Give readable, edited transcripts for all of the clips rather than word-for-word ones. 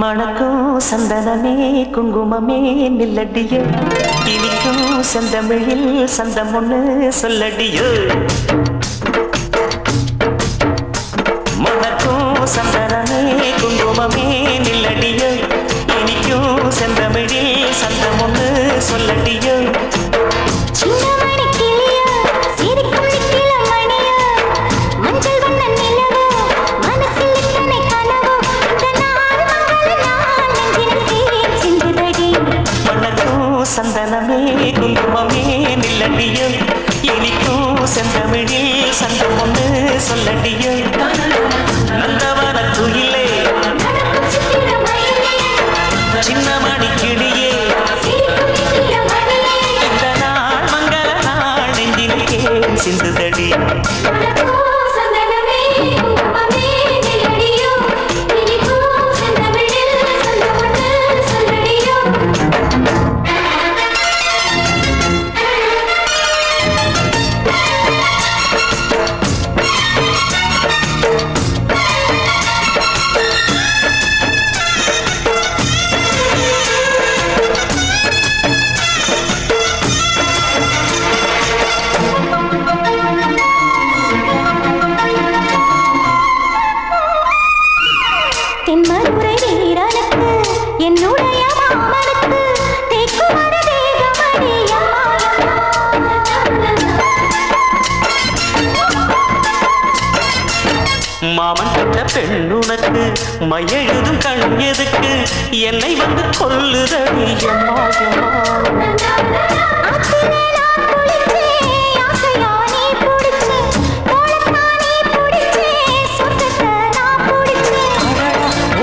மணக்கும் சந்தனமே குங்குமமே நில்லடியோ, இனிக்கும் செந்தமிழில் சந்தம் ஒண்ணு சொல்லடியோ. மணக்கும் சந்தனமே குங்குமமே நில்லடியோ, இனிக்கும் செந்தமிழில் சந்தம் ஒண்ணு சொல்லடியோ. சந்தனமே குங்குமமே நில்லடியோ, இனிக்கும் செந்தமிழில் சந்தம் ஒண்ணு சொல்லடியோ. நந்தவன குயிலே சின்ன மணி கிளியே, இந்த நாள் மங்கள நாள் நெஞ்சிலே சிந்துதடி. மாமன் கட்ட பெண்ணுனக்கு மையெழுதும் கண் எதுக்கு என்னை வந்து கொல்லுதடி அம்மா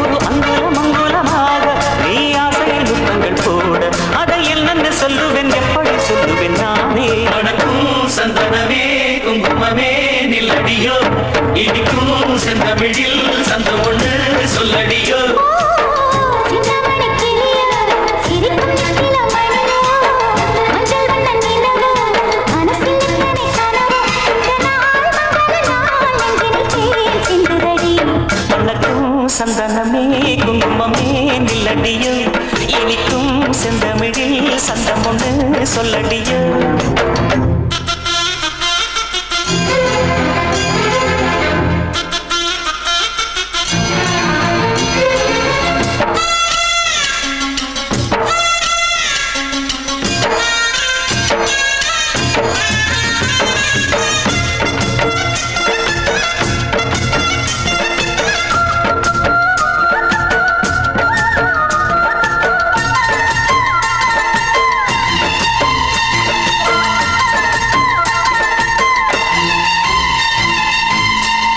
ஒரு அங்குலம் அங்குலமாக நீ ஆசையில் முத்தங்கள் போட அதை என்னென்ன சொல்லுவேன் எப்படி சொல்லுவேன் நானே. மணக்கும் சந்தனமே குங்குமமே நில்லடியோ, இனிக்கும் செந்தமிழில் சந்தம் ஒண்ணு சொல்லடியோ. மணக்கும் சந்தனமே குங்குமமே நில்லடியோ, இனிக்கும் செந்தமிழில் சந்தம் ஒண்ணு சொல்லடியோ.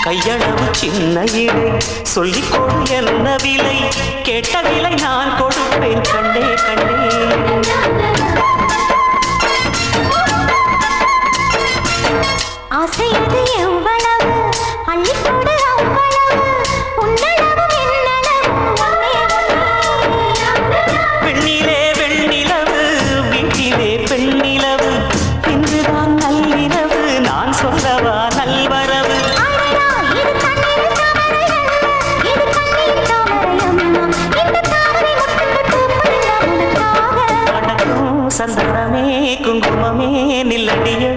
கையளவு சின்ன இடை சொல்லிக் கொடு என்ன விலை, கேட்ட விலை நான் கொடுப்பேன் கண்டே கண்டே. ஆசையது எவ்வளவு அள்ளிக்கொடு அவ்வளவு, உன்னளவும் பெண்ணிலே வெண்ணிலவு வீட்டிலே பெண்ணிலவு, இன்றுதான் நள்ளிரவு நான் சொல்லவா நல்வரவு. சந்தனமே குங்குமமே நில்லடியோ,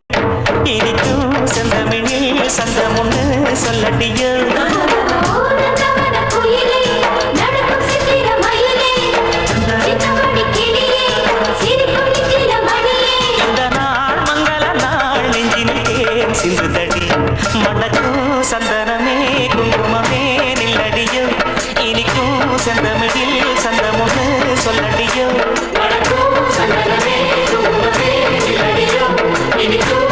இனிக்கும் செந்தமிழில் சந்தம் ஒண்ணு சொல்லடியோ. இந்த நாள் மங்கள நாள் நெஞ்சினிலே சிந்துதடி. மணக்கும் சந்தனமே குங்குமமே நில்லடியோ, இனிக்கும் செந்தமிழில் சந்தம் ஒண்ணு சொல்லடியோ. மணக்கும் சந்தனமே குங்குமமே நில்லடியோ, இனிக்கும்